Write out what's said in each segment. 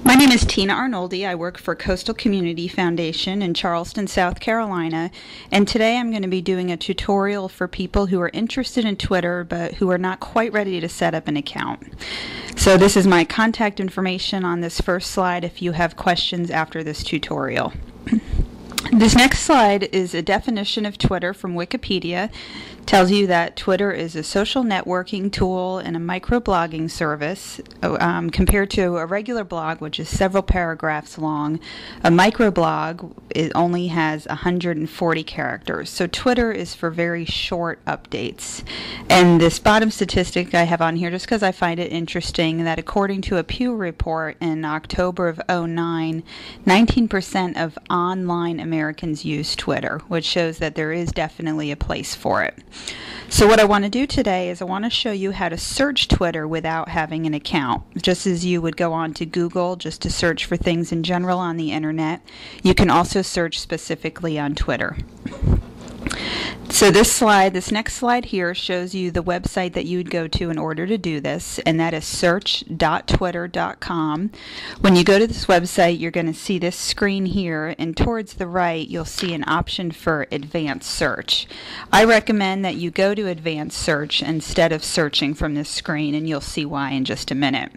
My name is Tina Arnoldi. I work for Coastal Community Foundation in Charleston, South Carolina, and today I'm going to be doing a tutorial for people who are interested in Twitter but who are not quite ready to set up an account. So this is my contact information on this first slide if you have questions after this tutorial. This next slide is a definition of Twitter from Wikipedia. It tells you that Twitter is a social networking tool and a microblogging service. Compared to a regular blog, which is several paragraphs long, a microblog only has 140 characters. So Twitter is for very short updates. And this bottom statistic I have on here just because I find it interesting, that according to a Pew report in October of 2009, 19% of online Americans use Twitter, which shows that there is definitely a place for it. So what I want to do today is I want to show you how to search Twitter without having an account. Just as you would go on to Google just to search for things in general on the internet, you can also search specifically on Twitter. So this next slide here shows you the website that you would go to in order to do this, and that is search.twitter.com. When you go to this website, you're going to see this screen here, and towards the right, you'll see an option for advanced search. I recommend that you go to advanced search instead of searching from this screen, and you'll see why in just a minute.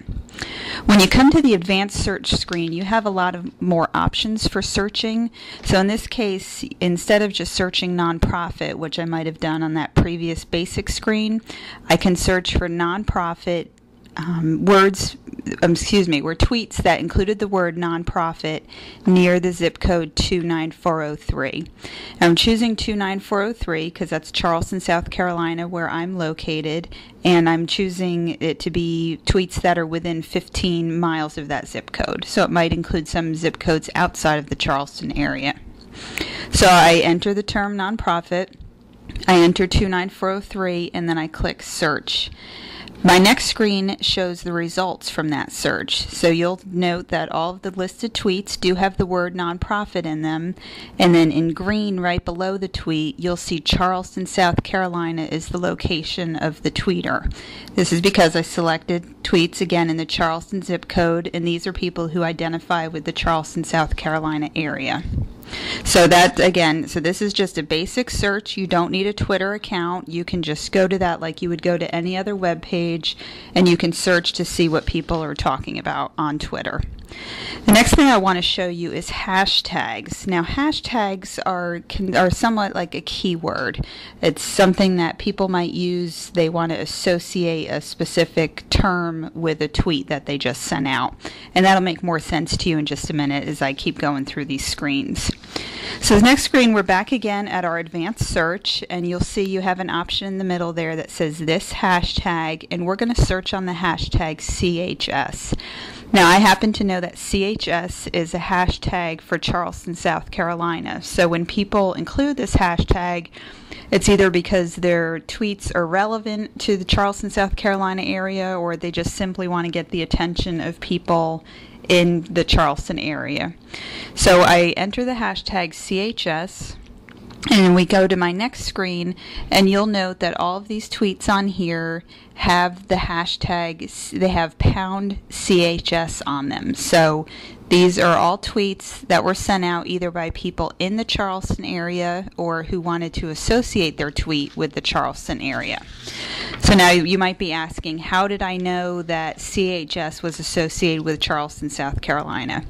When you come to the advanced search screen, you have a lot of more options for searching. So in this case, instead of just searching nonprofit, which I might have done on that previous basic screen, I can search for nonprofit tweets that included the word nonprofit near the zip code 29403. I'm choosing 29403 because that's Charleston, South Carolina, where I'm located, and I'm choosing it to be tweets that are within 15 miles of that zip code. So it might include some zip codes outside of the Charleston area. So I enter the term nonprofit, I enter 29403, and then I click search. My next screen shows the results from that search. So you'll note that all of the listed tweets do have the word nonprofit in them, and then in green right below the tweet you'll see Charleston, South Carolina is the location of the tweeter. This is because I selected tweets again in the Charleston zip code, and these are people who identify with the Charleston, South Carolina area. So this is just a basic search. You don't need a Twitter account. You can just go to that like you would go to any other web page, and you can search to see what people are talking about on Twitter. The next thing I want to show you is hashtags. Now, hashtags are somewhat like a keyword. It's something that people might use. They want to associate a specific term with a tweet that they just sent out. And that'll make more sense to you in just a minute as I keep going through these screens. So the next screen, we're back again at our advanced search, and you'll see you have an option in the middle there that says this hashtag, and we're going to search on the hashtag CHS. Now, I happen to know that CHS is a hashtag for Charleston, South Carolina. So when people include this hashtag, it's either because their tweets are relevant to the Charleston, South Carolina area, or they just simply want to get the attention of people in the Charleston area. So I enter the hashtag CHS, and we go to my next screen, and you'll note that all of these tweets on here have the hashtag, they have #CHS on them. So these are all tweets that were sent out either by people in the Charleston area or who wanted to associate their tweet with the Charleston area. So now you might be asking, how did I know that CHS was associated with Charleston, South Carolina?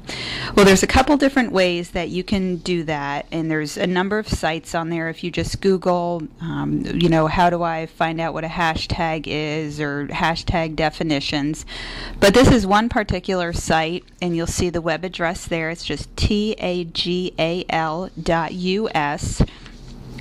Well, there's a couple different ways that you can do that, and there's a number of sites on there. If you just Google, how do I find out what a hashtag is, or hashtag definitions. But this is one particular site, and you'll see the web address there. It's just tagal.us.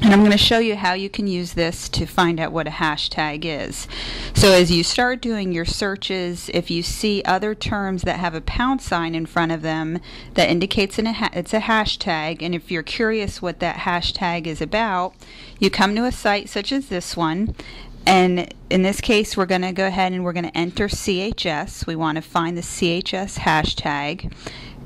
And I'm going to show you how you can use this to find out what a hashtag is. So as you start doing your searches, if you see other terms that have a # in front of them, that indicates it's a hashtag, and if you're curious what that hashtag is about, you come to a site such as this one, and in this case we're going to go ahead and we're going to enter CHS. We want to find the CHS hashtag.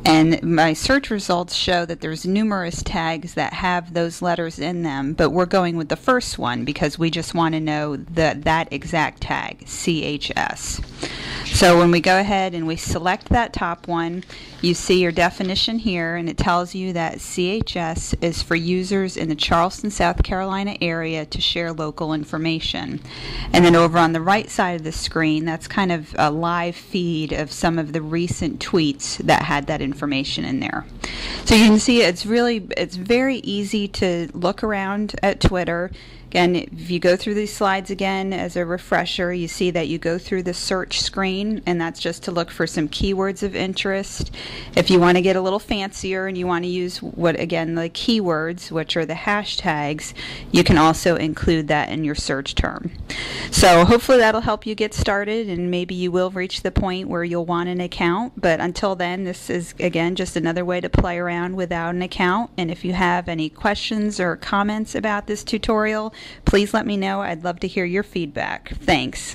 And my search results show that there's numerous tags that have those letters in them, but we're going with the first one because we just want to know that exact tag, CHS. So when we go ahead and we select that top one, you see your definition here, and it tells you that CHS is for users in the Charleston, South Carolina area to share local information. And then over on the right side of the screen, that's kind of a live feed of some of the recent tweets that had that information in there. So you can see it's very easy to look around at Twitter. Again, if you go through these slides again as a refresher, you see that you go through the search screen, and that's just to look for some keywords of interest. If you want to get a little fancier and you want to use the keywords, which are the hashtags, you can also include that in your search term. So hopefully that'll help you get started, and maybe you will reach the point where you'll want an account. But until then, this is, again, just another way to play around without an account. And if you have any questions or comments about this tutorial, please let me know. I'd love to hear your feedback. Thanks.